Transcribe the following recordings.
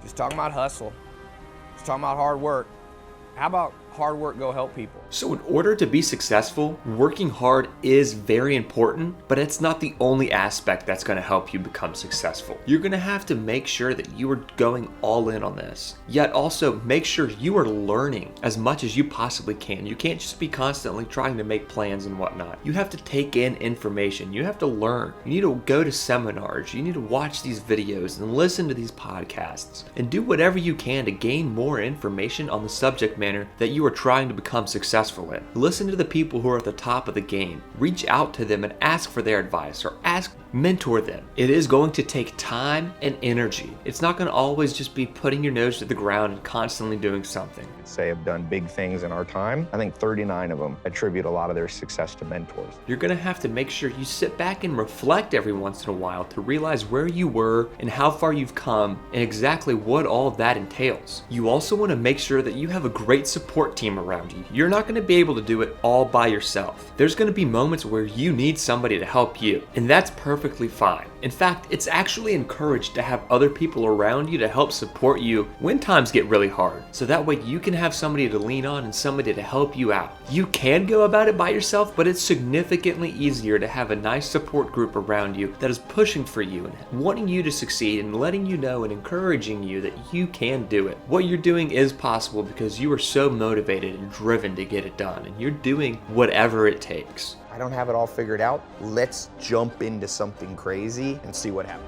Just talking about hustle. Just talking about hard work. How about hard work go help people? So in order to be successful, working hard is very important, but it's not the only aspect that's going to help you become successful. You're going to have to make sure that you are going all in on this, yet also make sure you are learning as much as you possibly can. You can't just be constantly trying to make plans and whatnot. You have to take in information. You have to learn. You need to go to seminars. You need to watch these videos and listen to these podcasts and do whatever you can to gain more information on the subject matter that you are trying to become successful in. Listen to the people who are at the top of the game. Reach out to them and ask for their advice, or mentor them. It is going to take time and energy. It's not going to always just be putting your nose to the ground and constantly doing something. Say have done big things in our time. I think 39 of them attribute a lot of their success to mentors. You're going to have to make sure you sit back and reflect every once in a while to realize where you were and how far you've come and exactly what all of that entails. You also want to make sure that you have a great support team around you. You're not going to be able to do it all by yourself. There's going to be moments where you need somebody to help you, and that's perfectly fine. In fact, it's actually encouraged to have other people around you to help support you when times get really hard. So that way you can have somebody to lean on and somebody to help you out. You can go about it by yourself, but it's significantly easier to have a nice support group around you that is pushing for you and wanting you to succeed and letting you know and encouraging you that you can do it. What you're doing is possible because you are so motivated and driven to get it done, and you're doing whatever it takes. I don't have it all figured out. Let's jump into something crazy and see what happens.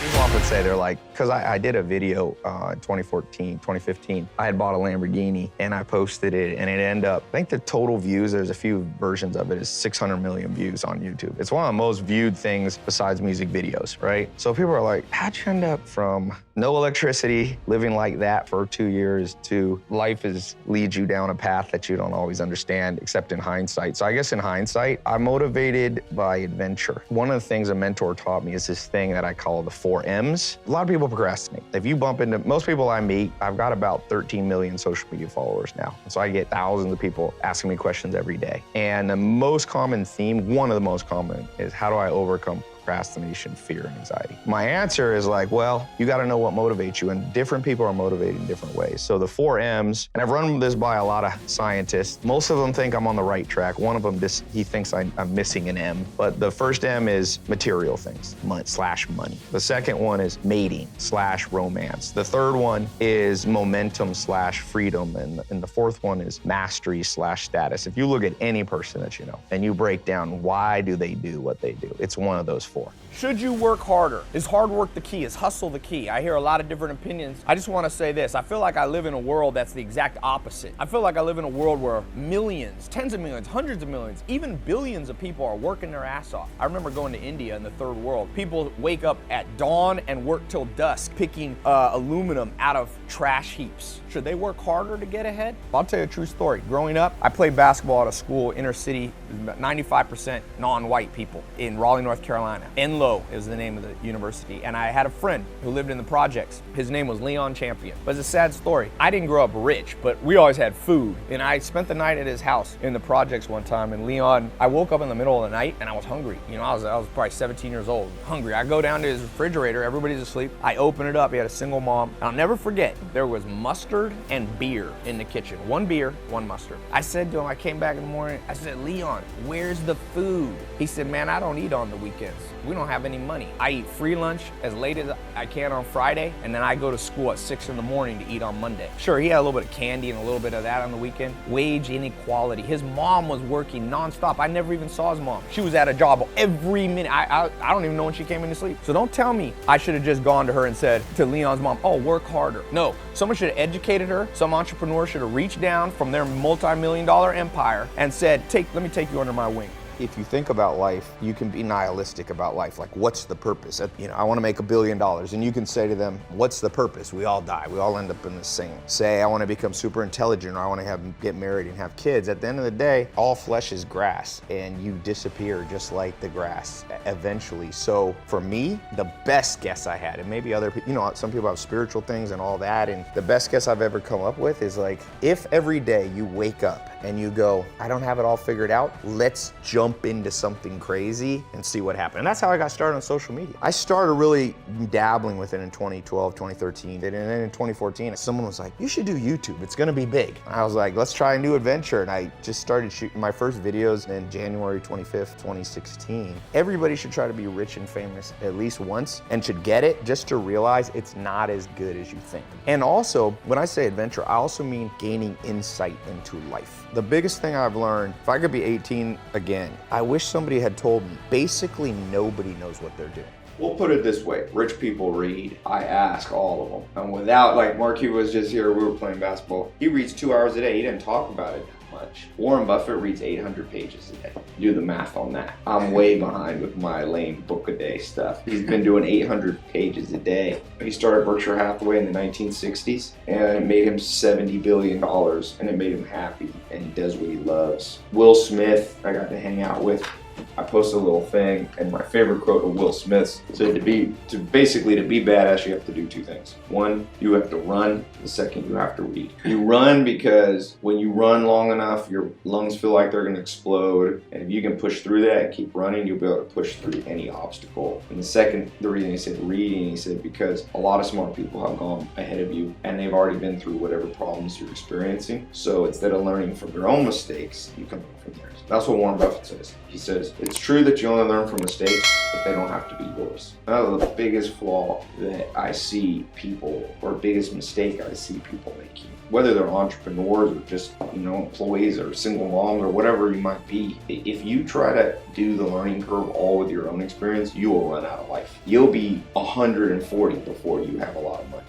People often say, they're like, because I did a video in 2015, I had bought a Lamborghini and I posted it, and it ended up, I think the total views, there's a few versions of it, is 600 million views on YouTube. It's one of the most viewed things besides music videos, right? So people are like, how'd you end up from no electricity, living like that for 2 years, to life leads you down a path that you don't always understand, except in hindsight. So I guess in hindsight, I'm motivated by adventure. One of the things a mentor taught me is this thing that I call the 4 M's. A lot of people procrastinate. If you bump into most people I meet, I've got about 13 million social media followers now. So I get thousands of people asking me questions every day. And the most common theme, one of the most common, is how do I overcome procrastination, fear, and anxiety? My answer is like, well, you got to know what motivates you, and different people are motivated in different ways. So the 4 M's, and I've run this by a lot of scientists. Most of them think I'm on the right track. One of them, he thinks I'm missing an M. But the first M is material things, /money. The second one is mating /romance. The third one is momentum /freedom. And the fourth one is mastery /status. If you look at any person that you know and you break down why do they do what they do, it's one of those 4. Should you work harder? Is hard work the key? Is hustle the key? I hear a lot of different opinions. I just want to say this. I feel like I live in a world that's the exact opposite. I feel like I live in a world where millions, tens of millions, hundreds of millions, even billions of people are working their ass off. I remember going to India in the third world. People wake up at dawn and work till dusk picking aluminum out of trash heaps. Should they work harder to get ahead? I'll tell you a true story. Growing up, I played basketball at a school, inner city, 95% non-white people in Raleigh, North Carolina. Enloe is the name of the university. And I had a friend who lived in the projects. His name was Leon Champion. But it's a sad story. I didn't grow up rich, but we always had food. And I spent the night at his house in the projects one time. And Leon, I woke up in the middle of the night and I was hungry. You know, I was probably 17 years old, hungry. I go down to his refrigerator, everybody's asleep. I open it up, he had a single mom. I'll never forget, there was mustard and beer in the kitchen. 1 beer, 1 mustard. I said to him, I came back in the morning, I said, Leon, where's the food? He said, man, I don't eat on the weekends. We don't have any money. I eat free lunch as late as I can on Friday, and then I go to school at 6 in the morning to eat on Monday. Sure, he had a little bit of candy and a little bit of that on the weekend. Wage inequality. His mom was working nonstop. I never even saw his mom. She was at a job every minute. I don't even know when she came in to sleep. So don't tell me I should have just gone to her and said to Leon's mom, oh, work harder. No, someone should have educated her. Some entrepreneur should have reached down from their multi-million-dollar empire and said, let me take you under my wing. If you think about life, you can be nihilistic about life. Like, what's the purpose? I want to make $1 billion. And you can say to them, what's the purpose? We all die. We all end up in this thing. Say, I want to become super intelligent, or I want to get married and have kids. At the end of the day, all flesh is grass, and you disappear just like the grass eventually. So for me, the best guess I had, and maybe other people, some people have spiritual things and all that, and the best guess I've ever come up with is like, if every day you wake up and you go, I don't have it all figured out, let's jump jump into something crazy and see what happened. And that's how I got started on social media. I started really dabbling with it in 2012, 2013. And then in 2014, someone was like, you should do YouTube. It's gonna be big. I was like, let's try a new adventure. And I just started shooting my first videos in January 25th, 2016. Everybody should try to be rich and famous at least once and should get it just to realize it's not as good as you think. And also, when I say adventure, I also mean gaining insight into life. The biggest thing I've learned, if I could be 18 again, I wish somebody had told me, basically nobody knows what they're doing. We'll put it this way, rich people read. I ask all of them. And without, like Marky was just here, we were playing basketball. He reads 2 hours a day. He didn't talk about it that much. Warren Buffett reads 800 pages a day. Do the math on that. I'm way behind with my lame book a day stuff. He's been doing 800 pages a day. He started Berkshire Hathaway in the 1960s and it made him $70 billion and it made him happy and he does what he loves. Will Smith, I got to hang out with. I posted a little thing, and my favorite quote of Will Smith's said to be badass, you have to do 2 things. 1, you have to run. The second, you have to read. You run because when you run long enough, your lungs feel like they're gonna explode. And if you can push through that and keep running, you'll be able to push through any obstacle. And the second, the reason he said reading, he said because a lot of smart people have gone ahead of you and they've already been through whatever problems you're experiencing. So instead of learning from your own mistakes, you can learn from theirs. That's what Warren Buffett says. He says, it's true that you only learn from mistakes, but they don't have to be yours. Another the biggest flaw that I see people, or biggest mistake I see people making, whether they're entrepreneurs or just, employees or single moms or whatever you might be, if you try to do the learning curve all with your own experience, you will run out of life. You'll be 140 before you have a lot of money.